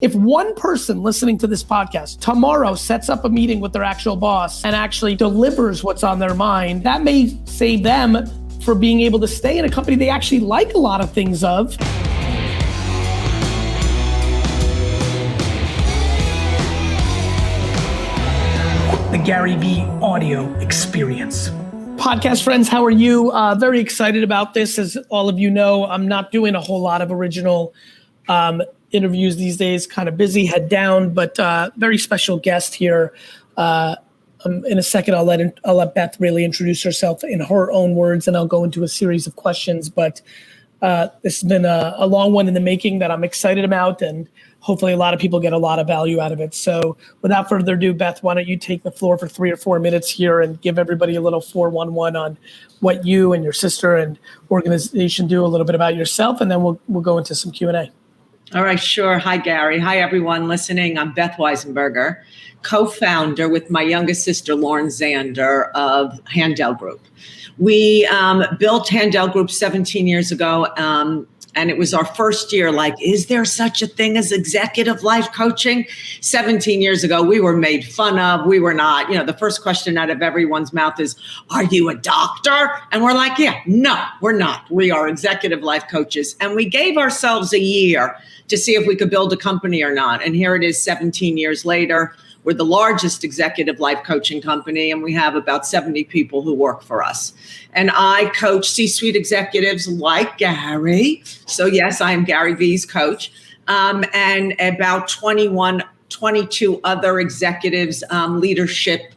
If one person listening to this podcast tomorrow sets up a meeting with their actual boss and actually delivers what's on their mind, that may save them for being able to stay in a company they actually like a lot of things of. The GaryVee audio experience. Podcast friends, how are you? Very excited about this. As all of you know, I'm not doing a whole lot of original interviews these days, kind of busy, head down, but very special guest here. In a second, I'll let Beth really introduce herself in her own words, and I'll go into a series of questions. But this has been a long one in the making that I'm excited about, and hopefully a lot of people get a lot of value out of it. So without further ado, Beth, why don't you take the floor for 3 or 4 minutes here and give everybody a little 411 on what you and your sister and organization do, a little bit about yourself, and then we'll go into some Q&A. All right, sure. Hi, Gary. Hi, everyone listening. I'm Beth Weissenberger, co-founder with my youngest sister, Lauren Zander, of Handel Group. We built Handel Group 17 years ago, and it was our first year. Like, is there such a thing as executive life coaching? 17 years ago, we were made fun of. We were not. The first question out of everyone's mouth is, are you a doctor? And we're like, yeah, no, we're not. We are executive life coaches. And we gave ourselves a year to see if we could build a company or not. And here it is 17 years later. We're the largest executive life coaching company, and we have about 70 people who work for us. And I coach C-suite executives like Gary. So yes, I am GaryVee's coach. And about 22 other executives, leadership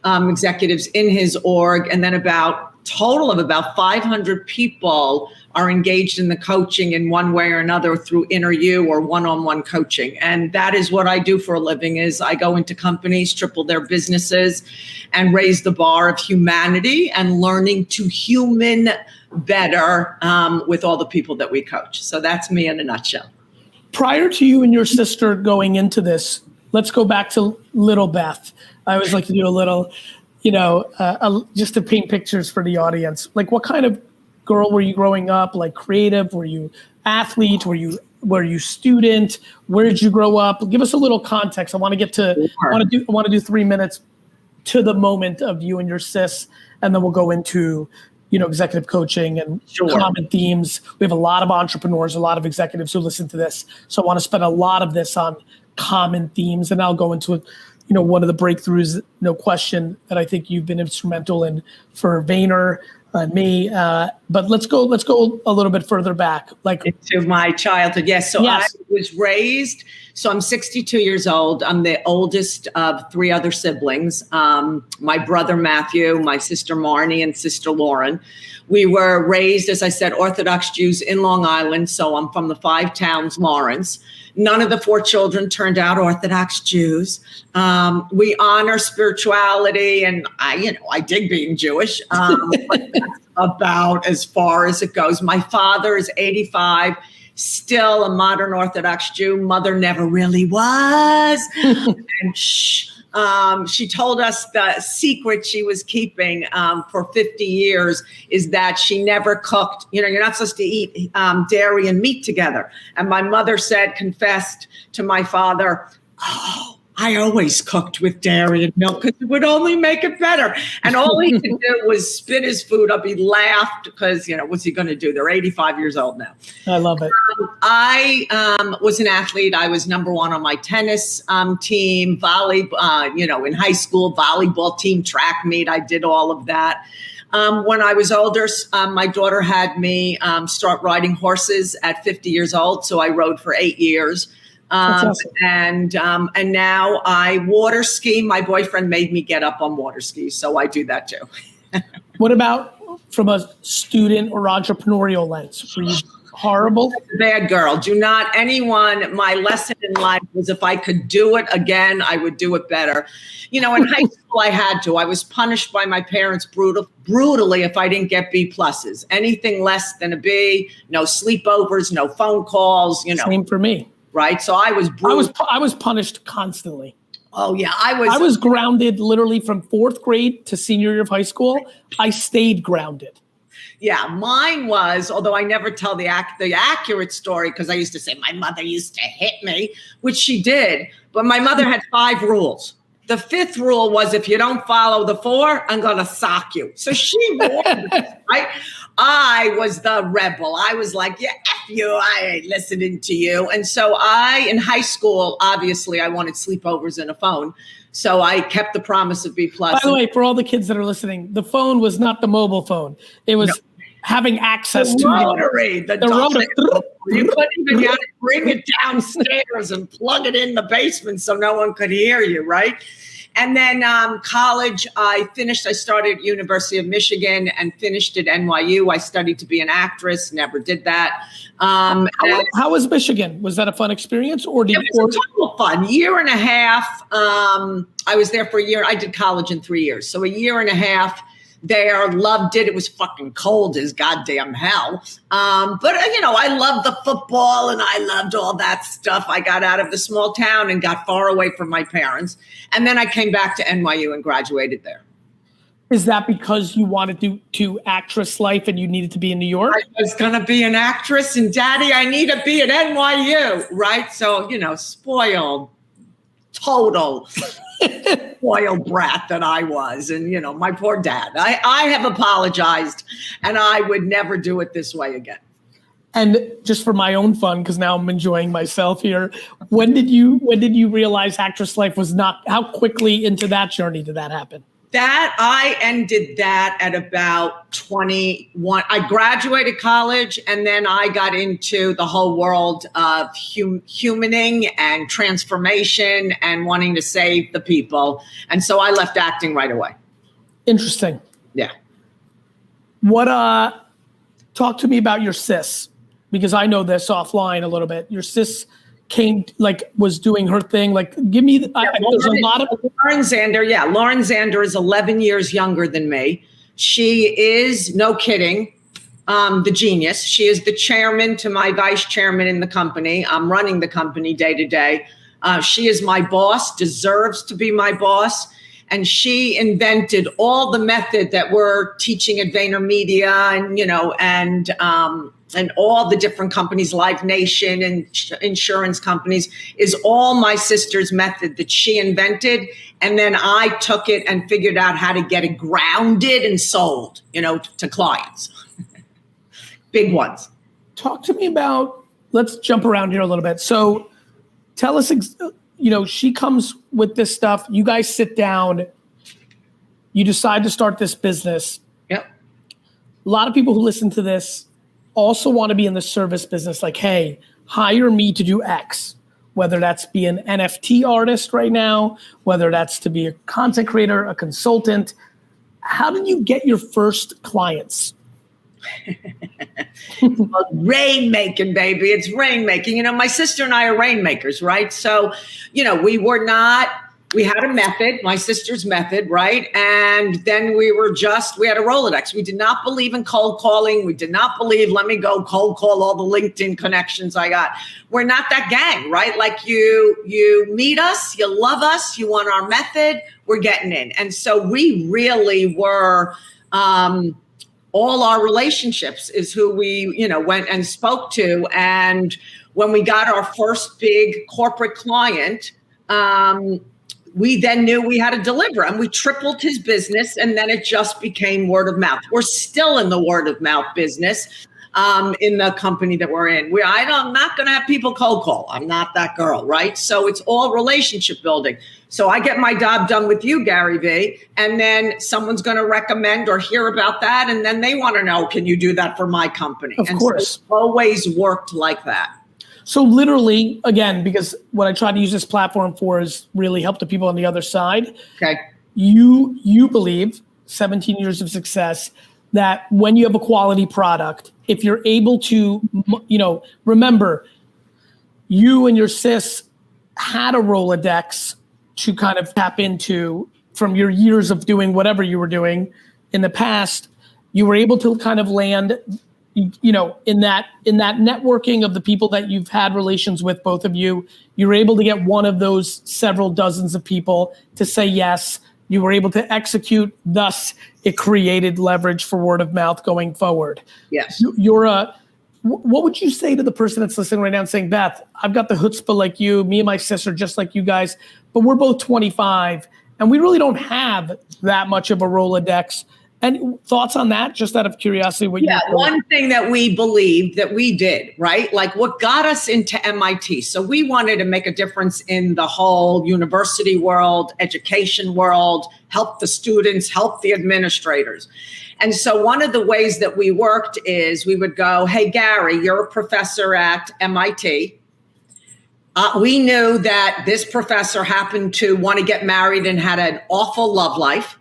executives in his org. And then total of about 500 people are engaged in the coaching in one way or another through Inner.U or one-on-one coaching. And that is what I do for a living. Is I go into companies, triple their businesses, and raise the bar of humanity and learning to human better with all the people that we coach. So that's me in a nutshell. Prior to you and your sister going into this, let's go back to little Beth. I always like to do a little, just to paint pictures for the audience. Like, what kind of girl were you growing up? Like, creative? Were you athlete? Were you student? Where did you grow up? Give us a little context. I want to get to. Sure. I want to do 3 minutes to the moment of you and your sis, and then we'll go into executive coaching and common themes. We have a lot of entrepreneurs, a lot of executives who listen to this, so I want to spend a lot of this on common themes, and I'll go into one of the breakthroughs, no question, that I think you've been instrumental in for Vayner and me. But let's go a little bit further back, like into my childhood. Yes. So yes. I was raised. So I'm 62 years old. I'm the oldest of 3 other siblings. My brother Matthew, my sister Marnie, and sister Lauren. We were raised, as I said, Orthodox Jews in Long Island. So I'm from the 5 towns, Lawrence. None of the 4 children turned out Orthodox Jews. We honor spirituality, and I dig being Jewish. But that's about as far as it goes. My father is 85, still a modern Orthodox Jew. Mother never really was. And she told us the secret she was keeping for 50 years is that she never cooked. You're not supposed to eat dairy and meat together. And my mother confessed to my father, oh, I always cooked with dairy and milk because it would only make it better. And all he could do was spit his food up. He laughed because, what's he going to do? They're 85 years old now. I love it. I was an athlete. I was number 1 on my tennis team, volleyball, in high school, volleyball team, track meet. I did all of that. When I was older, my daughter had me start riding horses at 50 years old. So I rode for 8 years. Awesome. And now I water ski. My boyfriend made me get up on water skis, so I do that too. What about from a student or entrepreneurial lens? Were you horrible? Bad girl. My lesson in life was if I could do it again, I would do it better. In high school, I had to. I was punished by my parents brutally if I didn't get B pluses. Anything less than a B, no sleepovers, no phone calls. Same for me. Right. So I was brutal. I was punished constantly. Oh, yeah. I was grounded literally from 4th grade to senior year of high school. I stayed grounded. Yeah, mine was, although I never tell the accurate story, because I used to say my mother used to hit me, which she did. But my mother had 5 rules. The 5th rule was, if you don't follow the 4, I'm going to sock you. So she warned us, right? I was the rebel. I was like, yeah, F you. I ain't listening to you. And so in high school, obviously, I wanted sleepovers and a phone. So I kept the promise of B+. By the way, for all the kids that are listening, the phone was not the mobile phone. It was having access to rotary. The rotary. You couldn't even have to bring it downstairs and plug it in the basement so no one could hear you, right? And then college, I started at University of Michigan and finished at NYU. I studied to be an actress, never did that. How was Michigan? Was that a fun experience? Or it was a total fun. Year and a half. I was there for a year. I did college in 3 years. So a year and a half there, loved it. It was fucking cold as goddamn hell. But I loved the football and I loved all that stuff. I got out of the small town and got far away from my parents. And then I came back to NYU and graduated there. Is that because you wanted to actress life and you needed to be in New York? I was going to be an actress, and Daddy, I need to be at NYU, right? So, spoiled, total spoiled brat that I was. And, my poor dad, I have apologized, and I would never do it this way again. And just for my own fun, because now I'm enjoying myself here, when did you realize actress life was not, how quickly into that journey did that happen? That I ended that at about 21. I graduated college, and then I got into the whole world of humaning and transformation and wanting to save the people. And so I left acting right away. Interesting. Yeah. Talk to me about your sis, because I know this offline a little bit. Your sis was doing her thing. Give me, there's a lot of. Lauren Zander. Yeah. Lauren Zander is 11 years younger than me. She is, no kidding, the genius. She is the chairman to my vice chairman in the company. I'm running the company day to day. She is my boss, deserves to be my boss. And she invented all the method that we're teaching at VaynerMedia and all the different companies, Live Nation and insurance companies, is all my sister's method that she invented. And then I took it and figured out how to get it grounded and sold, to clients. Big ones. Talk to me about, let's jump around here a little bit. So tell us, she comes with this stuff. You guys sit down, you decide to start this business. Yep. A lot of people who listen to this also want to be in the service business. Like, hey, hire me to do X, whether that's be an NFT artist right now, whether that's to be a content creator, a consultant. How did you get your first clients? Rainmaking, baby. It's rainmaking. My sister and I are rainmakers, right? So, we had a method, my sister's method, right? And then we had a Rolodex. We did not believe in cold calling. We did not believe, let me go cold call all the LinkedIn connections I got. We're not that gang, right? Like you meet us, you love us, you want our method, we're getting in. And so we really were, all our relationships is who we, went and spoke to. And when we got our first big corporate client, we then knew we had to deliver, and we tripled his business, and then it just became word of mouth. We're still in the word of mouth business in the company that we're in. I'm not going to have people cold call. I'm not that girl, right? So it's all relationship building. So I get my job done with you, GaryVee, and then someone's going to recommend or hear about that, and then they want to know, can you do that for my company? Of course. So it's always worked like that. So literally, again, because what I try to use this platform for is really help the people on the other side. Okay. You believe, 17 years of success, that when you have a quality product, if you're able to, remember, you and your sis had a Rolodex to kind of tap into from your years of doing whatever you were doing in the past. You were able to kind of land, in that networking of the people that you've had relations with, both of you. You're able to get one of those several dozens of people to say yes, You were able to execute, thus it created leverage for word of mouth going forward. Yes. What would you say to the person that's listening right now and saying, Beth, I've got the chutzpah like you, me and my sister just like you guys, but we're both 25 and we really don't have that much of a Rolodex. And thoughts on that, just out of curiosity? One thing that we believed that we did, right? Like what got us into MIT. So we wanted to make a difference in the whole university world, education world, help the students, help the administrators. And so one of the ways that we worked is we would go, hey, Gary, you're a professor at MIT. We knew that this professor happened to want to get married and had an awful love life.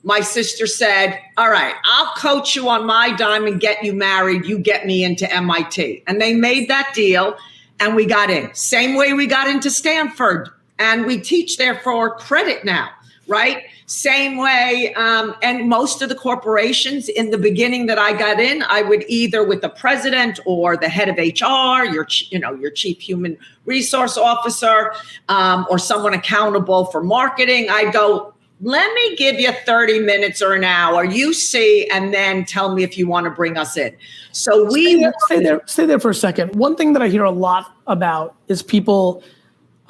My sister said, all right, I'll coach you on my dime and get you married. You get me into MIT. And they made that deal and we got in. Same way we got into Stanford. And we teach there for credit now, right? Same way. And most of the corporations in the beginning that I got in, I would either with the president or the head of HR, your chief human resource officer, or someone accountable for marketing. I'd go, let me give you 30 minutes or an hour, you see, and then tell me if you want to bring us in. So stay there for a second. One thing that I hear a lot about is people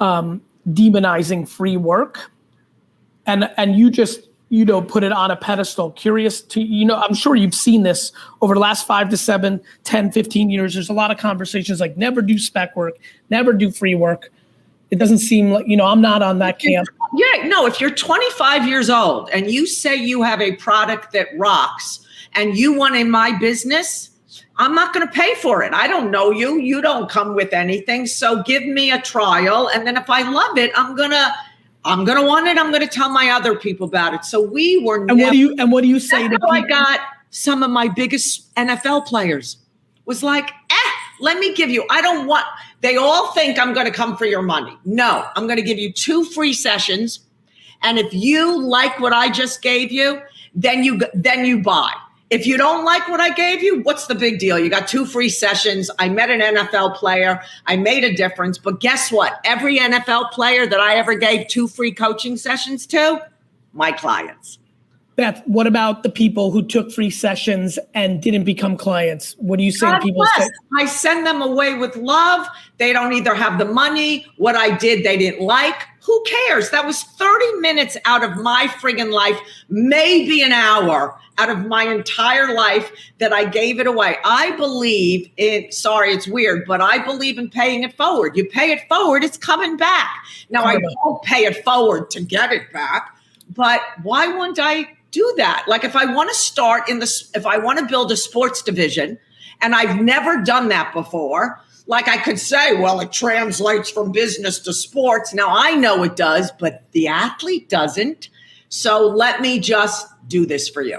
demonizing free work. And you just, put it on a pedestal. Curious to, I'm sure you've seen this over the last 5 to 7, 10, 15 years. There's a lot of conversations like never do spec work, never do free work. It doesn't seem like, I'm not on that camp. Yeah, no, if you're 25 years old and you say you have a product that rocks and you want in my business, I'm not going to pay for it. I don't know you. You don't come with anything. So give me a trial. And then if I love it, I'm going to want it. I'm going to tell my other people about it. So we were what do you say to people? I got some of my biggest NFL players was like, let me give you, they all think I'm going to come for your money. No, I'm going to give you 2 free sessions. And if you like what I just gave you, then you buy. If you don't like what I gave you, what's the big deal? You got 2 free sessions. I met an NFL player. I made a difference. But guess what? Every NFL player that I ever gave 2 free coaching sessions to, my clients. Beth, what about the people who took free sessions and didn't become clients? What do you say to people? I send them away with love. They don't either have the money. What I did, they didn't like. Who cares? That was 30 minutes out of my friggin' life, maybe an hour out of my entire life that I gave it away. I believe in, sorry, it's weird, but I believe in paying it forward. You pay it forward, it's coming back. Now, I don't pay it forward to get it back, but why wouldn't I do that? Like if I want to if I want to build a sports division and I've never done that before, like I could say, well, it translates from business to sports. Now I know it does, but the athlete doesn't. So let me just do this for you.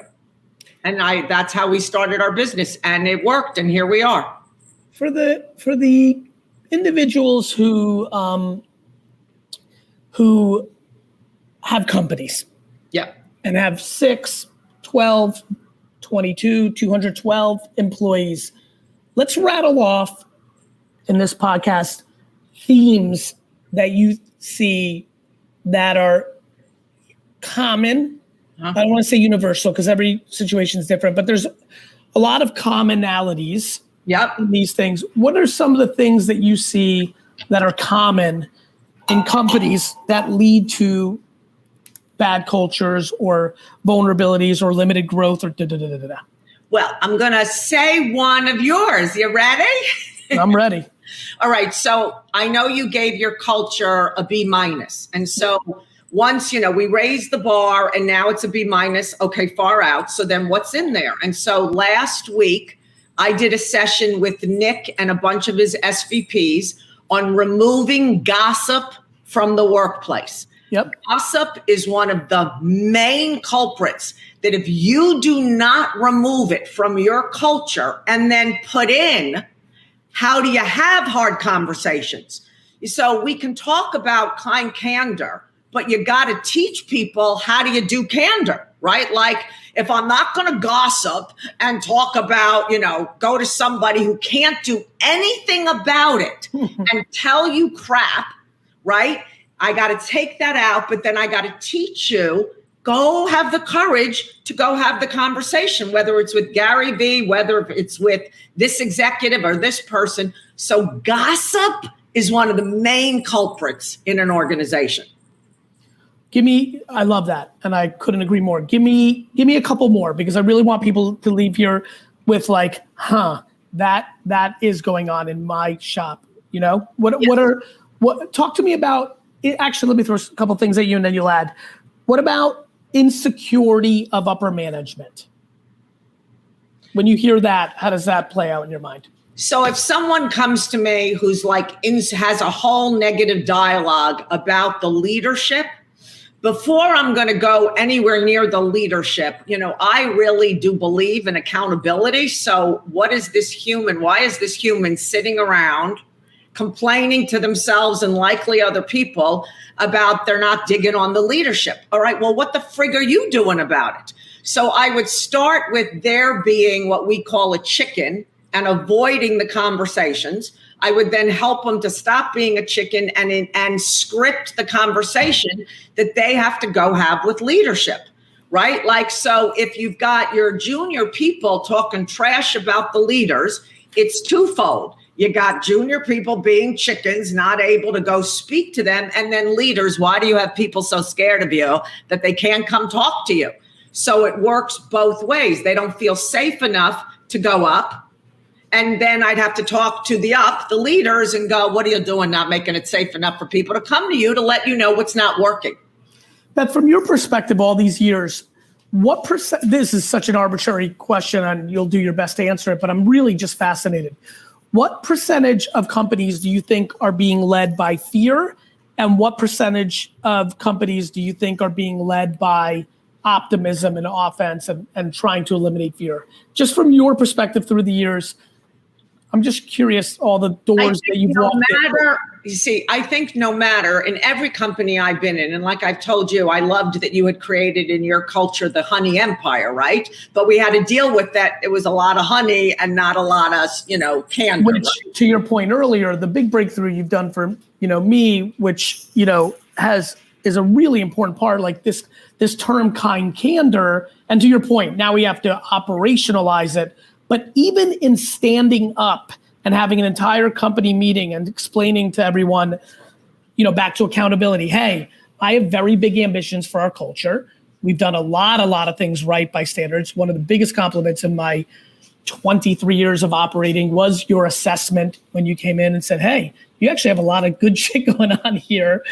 And that's how we started our business and it worked. And here we are. For the individuals who have companies. Yeah. And have 6, 12, 22, 212 employees. Let's rattle off in this podcast themes that you see that are common. I don't want to say universal because every situation is different, but there's a lot of commonalities in these things. What are some of the things that you see that are common in companies that lead to bad cultures or vulnerabilities or limited growth or da-da-da-da-da? Well, I'm going to say one of yours. You ready? I'm ready. All right. So I know you gave your culture a B-. And so once, we raised the bar and now it's a B-. Okay, far out. So then what's in there? And so last week I did a session with Nick and a bunch of his SVPs on removing gossip from the workplace. Yep. Gossip is one of the main culprits that if you do not remove it from your culture and then put in, how do you have hard conversations? So we can talk about kind candor, but you got to teach people how do you do candor, right? Like if I'm not going to gossip and talk about, go to somebody who can't do anything about it and tell you crap, right? I got to take that out, but then I got to teach you go have the courage to go have the conversation, whether it's with GaryVee, whether it's with this executive or this person. So gossip is one of the main culprits in an organization. I love that. And I couldn't agree more. Give me a couple more, because I really want people to leave here with like, that is going on in my shop. You know, talk to me about it. Actually, let me throw a couple things at you and then you'll add. What about insecurity of upper management? When you hear that, how does that play out in your mind? So if someone comes to me who's like has a whole negative dialogue about the leadership, before I'm going to go anywhere near the leadership, I really do believe in accountability. So what is this human? Why is this human sitting around complaining to themselves and likely other people about they're not digging on the leadership? All right, well, what the frig are you doing about it? So I would start with their being what we call a chicken and avoiding the conversations. I would then help them to stop being a chicken and script the conversation that they have to go have with leadership, right? Like, so if you've got your junior people talking trash about the leaders, it's twofold. You got junior people being chickens, not able to go speak to them. And then leaders, why do you have people so scared of you that they can't come talk to you? So it works both ways. They don't feel safe enough to go up. And then I'd have to talk to the leaders, and go, what are you doing not making it safe enough for people to come to you to let you know what's not working? Beth, from your perspective, all these years, what percent, this is such an arbitrary question and you'll do your best to answer it, but I'm really just fascinated. What percentage of companies do you think are being led by fear? And what percentage of companies do you think are being led by optimism and offense and trying to eliminate fear? Just from your perspective through the years, I'm just curious, all the doors that you've walked in. You see, I think no matter, in every company I've been in, and like I've told you, I loved that you had created in your culture the honey empire, right? But we had to deal with that. It was a lot of honey and not a lot of, candor. Which, to your point earlier, the big breakthrough you've done for, me, which, is a really important part, like this term kind candor. And to your point, now we have to operationalize it. But even in standing up and having an entire company meeting and explaining to everyone, back to accountability, hey, I have very big ambitions for our culture. We've done a lot of things right by standards. One of the biggest compliments in my 23 years of operating was your assessment when you came in and said, hey, you actually have a lot of good shit going on here,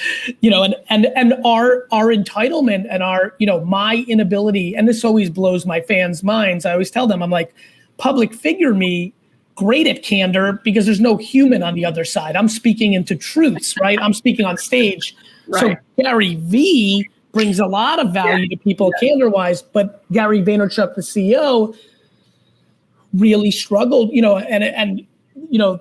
and our entitlement and our, my inability, and this always blows my fans' minds. I always tell them, I'm like, public figure me, great at candor, because there's no human on the other side. I'm speaking into truths, right? I'm speaking on stage. Right. So GaryVee brings a lot of value to people candor-wise, but Gary Vaynerchuk, the CEO, really struggled, and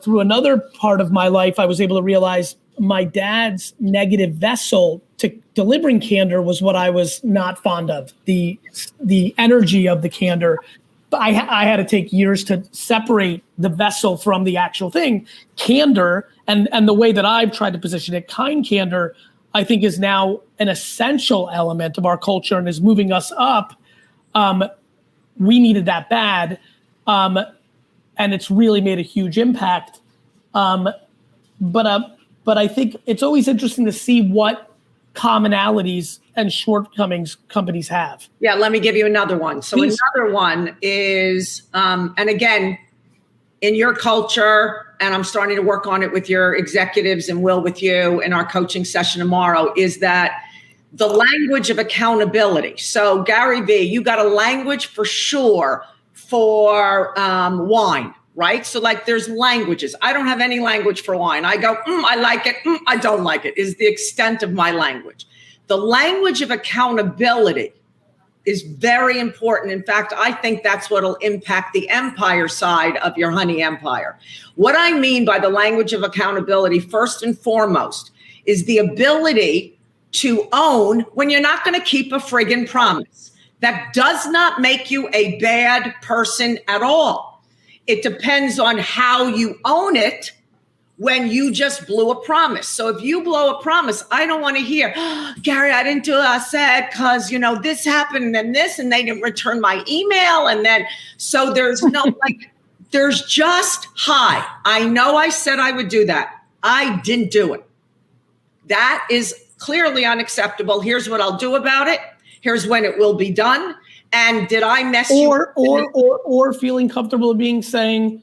through another part of my life, I was able to realize my dad's negative vessel to delivering candor was what I was not fond of, the energy of the candor. I had to take years to separate the vessel from the actual thing. Candor, and the way that I've tried to position it, kind candor, I think is now an essential element of our culture and is moving us up. We needed that bad. And it's really made a huge impact. But I think it's always interesting to see what commonalities and shortcomings companies have. Yeah, let me give you another one. So Please. Another one is, and again, in your culture, and I'm starting to work on it with your executives and will with you in our coaching session tomorrow, is that the language of accountability. So GaryVee, you got a language for sure for wine, right? So like there's languages. I don't have any language for wine. I go, I like it. I don't like it, is the extent of my language. The language of accountability is very important. In fact, I think that's what will impact the empire side of your honey empire. What I mean by the language of accountability, first and foremost, is the ability to own when you're not going to keep a friggin' promise. That does not make you a bad person at all. It depends on how you own it, when you just blew a promise. So if you blow a promise, I don't want to hear, Gary, I didn't do what I said because, this happened and then this, and they didn't return my email. And then, so there's no, there's just, hi, I know I said I would do that. I didn't do it. That is clearly unacceptable. Here's what I'll do about it. Here's when it will be done. And did I mess you up? Or feeling comfortable saying,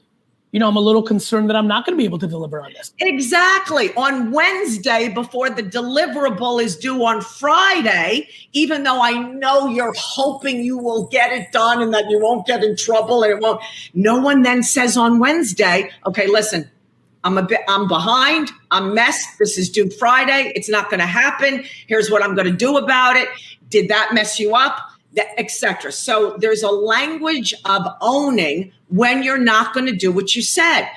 I'm a little concerned that I'm not going to be able to deliver on this. Exactly. On Wednesday, before the deliverable is due on Friday, even though I know you're hoping you will get it done and that you won't get in trouble and it won't. No one then says on Wednesday, okay, listen, I'm behind. I'm messed. This is due Friday. It's not going to happen. Here's what I'm going to do about it. Did that mess you up? Etc. So there's a language of owning when you're not going to do what you said.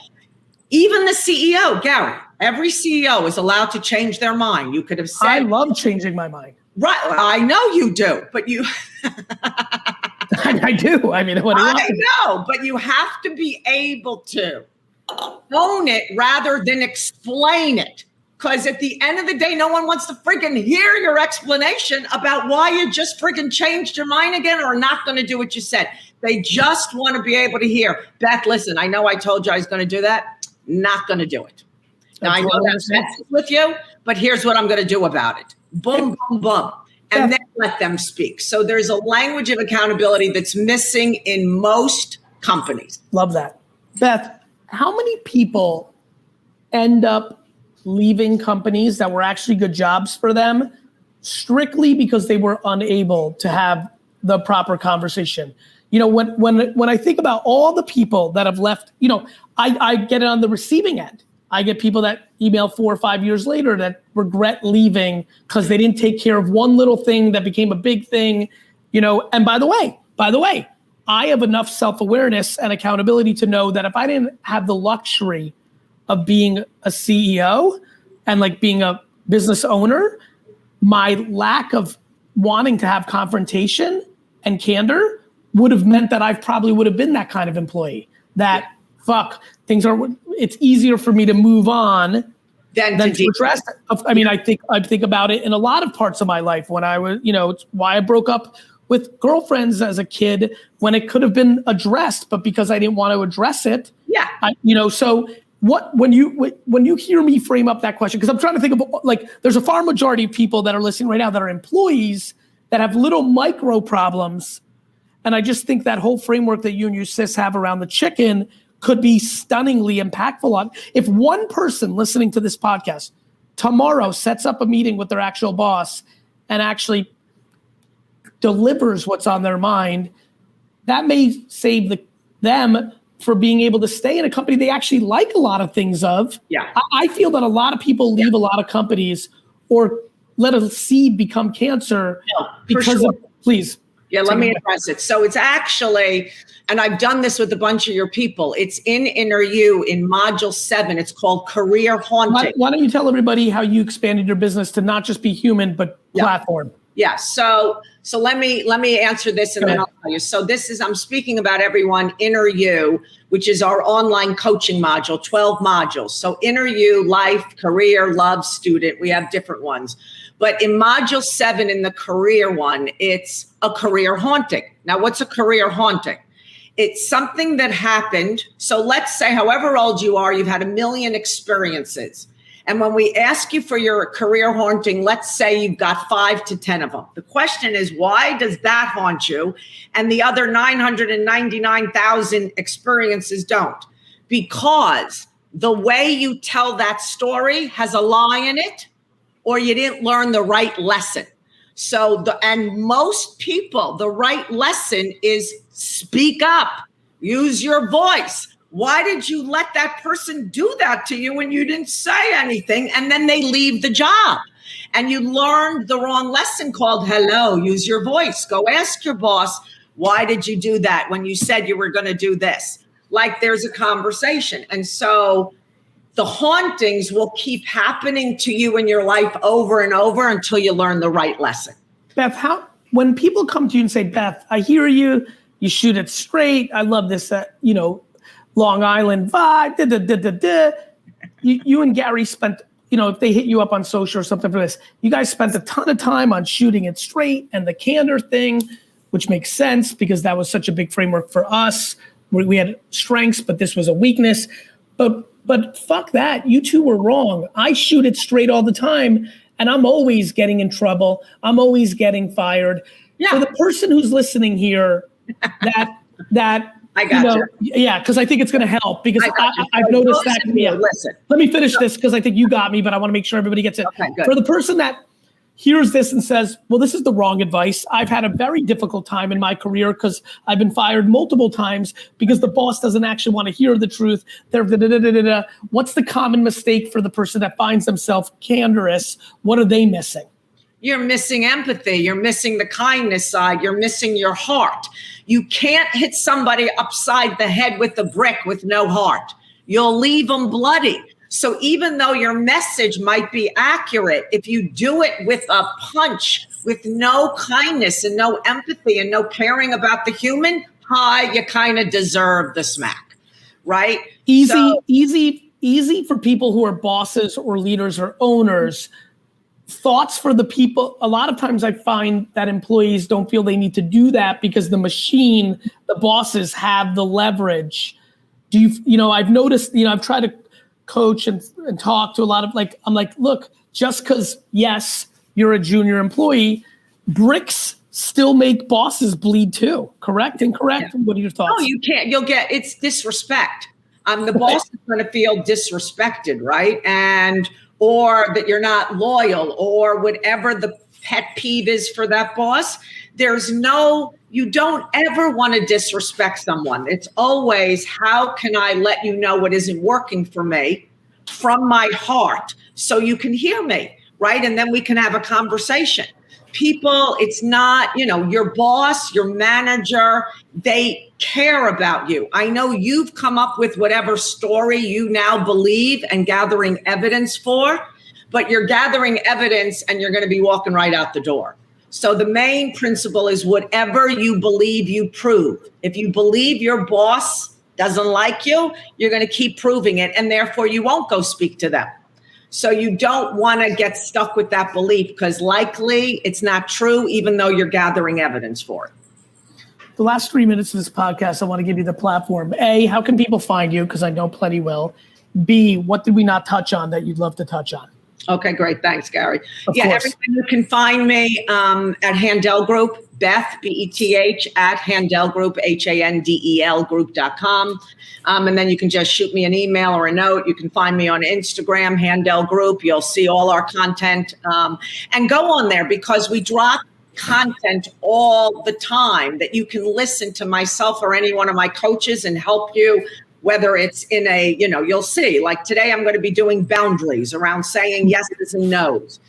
Even the CEO, Gary, every CEO is allowed to change their mind. You could have said, I love changing my mind. Right. I know you do, but you. I do. I mean, what do you want? I know, but you have to be able to own it rather than explain it. Because at the end of the day, no one wants to freaking hear your explanation about why you just freaking changed your mind again or not going to do what you said. They just want to be able to hear, Beth, listen, I know I told you I was going to do that. Not going to do it. Now, I know that messes with you, but here's what I'm going to do about it. Boom, boom, boom. And then let them speak. So there's a language of accountability that's missing in most companies. Love that. Beth, how many people end up leaving companies that were actually good jobs for them strictly because they were unable to have the proper conversation? When I think about all the people that have left, I get it on the receiving end. I get people that email 4 or 5 years later that regret leaving because they didn't take care of one little thing that became a big thing, and by the way, I have enough self-awareness and accountability to know that if I didn't have the luxury of being a CEO and being a business owner, my lack of wanting to have confrontation and candor would have meant that I probably would have been that kind of employee that it's easier for me to move on than to address it. I mean, I think about it in a lot of parts of my life when I was, it's why I broke up with girlfriends as a kid when it could have been addressed, but because I didn't want to address it. Yeah. So when you hear me frame up that question, because I'm trying to think of there's a far majority of people that are listening right now that are employees that have little micro problems. And I just think that whole framework that you and your sis have around the chicken could be stunningly impactful on. If one person listening to this podcast tomorrow sets up a meeting with their actual boss and actually delivers what's on their mind, that may save them for being able to stay in a company they actually like a lot of things of. Yeah. I feel that a lot of people leave a lot of companies or let a seed become cancer please. Yeah, let me address it. So it's actually, and I've done this with a bunch of your people, it's in Inner.U in module 7. It's called Career Haunting. Why don't you tell everybody how you expanded your business to not just be human, but platform? Yeah. So let me answer this and then I'll tell you. So I'm speaking about everyone, Inner.U, which is our online coaching module, 12 modules. So Inner.U Life, Career, Love, Student, we have different ones. But in module 7, in the career one, it's a career haunting. Now, what's a career haunting? It's something that happened. So let's say however old you are, you've had a million experiences. And when we ask you for your career haunting, let's say you've got 5 to 10 of them. The question is, why does that haunt you and the other 999,000 experiences don't? Because the way you tell that story has a lie in it, or you didn't learn the right lesson. And most people, the right lesson is speak up, use your voice. Why did you let that person do that to you when you didn't say anything? And then they leave the job. And you learned the wrong lesson called, hello, use your voice. Go ask your boss, why did you do that when you said you were going to do this? There's a conversation. And so the hauntings will keep happening to you in your life over and over until you learn the right lesson. Beth, when people come to you and say, Beth, I hear you shoot it straight. I love this, Long Island vibe. you and Gary spent, if they hit you up on social or something for this, you guys spent a ton of time on shooting it straight and the Candor thing, which makes sense because that was such a big framework for us. We had strengths, but this was a weakness. But fuck that, you two were wrong. I shoot it straight all the time, and I'm always getting in trouble. I'm always getting fired. Yeah. For the person who's listening here, that I got you. Yeah, because I think it's going to help because I've noticed that. Yeah. Listen. Let me finish this because I think you got me, but I want to make sure everybody gets it. Okay, good. For the person that hears this and says, well, this is the wrong advice. I've had a very difficult time in my career because I've been fired multiple times because the boss doesn't actually want to hear the truth. What's the common mistake for the person that finds themselves candorous? What are they missing? You're missing empathy. You're missing the kindness side. You're missing your heart. You can't hit somebody upside the head with a brick with no heart. You'll leave them bloody. So even though your message might be accurate, if you do it with a punch, with no kindness and no empathy and no caring about the human, you kind of deserve the smack, right? Easy for people who are bosses or leaders or owners. Thoughts for the people. A lot of times I find that employees don't feel they need to do that because the machine, the bosses have the leverage. I've noticed, I've tried to coach and talk to a lot of I'm like, look, just because, yes, you're a junior employee, bricks still make bosses bleed too. Correct? Incorrect? Yeah. What are your thoughts? No, you can't. It's disrespect. The boss is going to feel disrespected, right? Or that you're not loyal or whatever the pet peeve is for that boss. You don't ever want to disrespect someone. It's always, how can I let you know what isn't working for me from my heart so you can hear me, right? And then we can have a conversation. People, it's not, your boss, your manager, they care about you. I know you've come up with whatever story you now believe and gathering evidence for, but you're gathering evidence and you're going to be walking right out the door. So the main principle is whatever you believe, you prove. If you believe your boss doesn't like you, you're going to keep proving it, and therefore you won't go speak to them. So you don't want to get stuck with that belief because likely it's not true, even though you're gathering evidence for it. The last 3 minutes of this podcast, I want to give you the platform. A, how can people find you? Because I know plenty will. B, what did we not touch on that you'd love to touch on? Okay, great. Thanks, Gary. Of course. Everything you can find me at Handel Group, Beth, B-E-T-H, at Handel Group, Handel Group.com. And then you can just shoot me an email or a note. You can find me on Instagram, Handel Group. You'll see all our content. And go on there because we drop content all the time that you can listen to myself or any one of my coaches and help you. Whether it's in you'll see, like today I'm going to be doing boundaries around saying yeses and nos.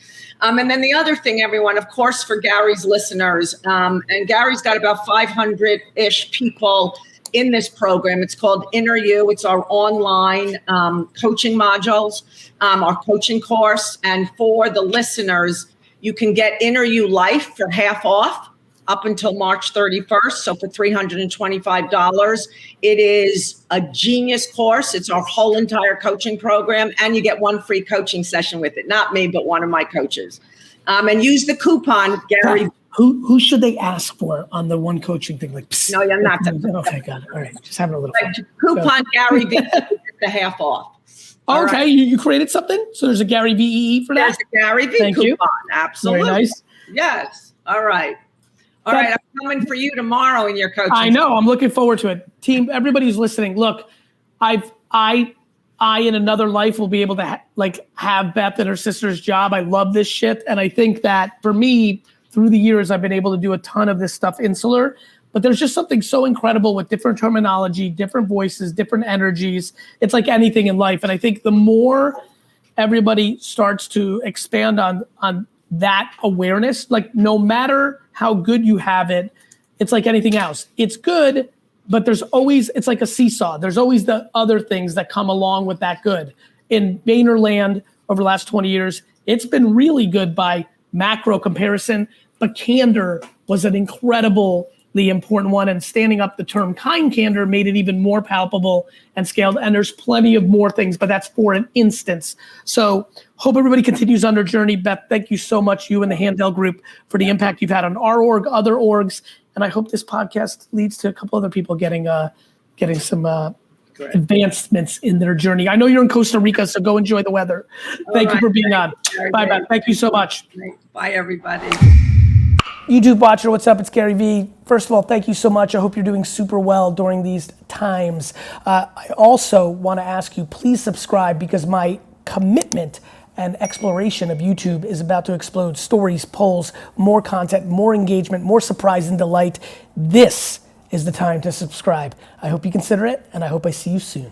And then the other thing, everyone, of course, for Gary's listeners, and Gary's got about 500-ish people in this program. It's called Inner.U. It's our online coaching modules, our coaching course. And for the listeners, you can get Inner.U Life for half off up until March 31st. So for $325, it is a genius course. It's our whole entire coaching program. And you get one free coaching session with it. Not me, but one of my coaches. And use the coupon, Gary. Who should they ask for on the one coaching thing? Like, psst, no, you're not. Okay, got it. All right. Just having a little fun. Coupon GaryVee, the half off. Okay, right. You created something? So there's a GaryVee for that? There's a GaryVee Thank coupon. You. Absolutely. Very nice. Yes. All right. All right, I'm coming for you tomorrow in your coaching. I know. I'm looking forward to it. Team, everybody's listening. Look, I in another life will be able to have Beth and her sister's job. I love this shit, and I think that for me, through the years, I've been able to do a ton of this stuff insular. But there's just something so incredible with different terminology, different voices, different energies. It's like anything in life, and I think the more everybody starts to expand on that awareness, like no matter how good you have it, it's like anything else. It's good, but it's like a seesaw. There's always the other things that come along with that good. In Vaynerland over the last 20 years, it's been really good by macro comparison, but Candor was an incredible important one, and standing up the term kind candor made it even more palpable and scaled. And there's plenty of more things, but that's for an instance. So hope everybody continues on their journey. Beth, thank you so much, you and the Handel Group, for the impact you've had on our org, other orgs. And I hope this podcast leads to a couple other people getting some advancements in their journey. I know you're in Costa Rica, so go enjoy the weather. Thank you for being on. Bye, Beth. Thank you so much. Bye, everybody. YouTube watcher, what's up? It's GaryVee. First of all, thank you so much. I hope you're doing super well during these times. I also want to ask you, please subscribe, because my commitment and exploration of YouTube is about to explode. Stories, polls, more content, more engagement, more surprise and delight. This is the time to subscribe. I hope you consider it, and I hope I see you soon.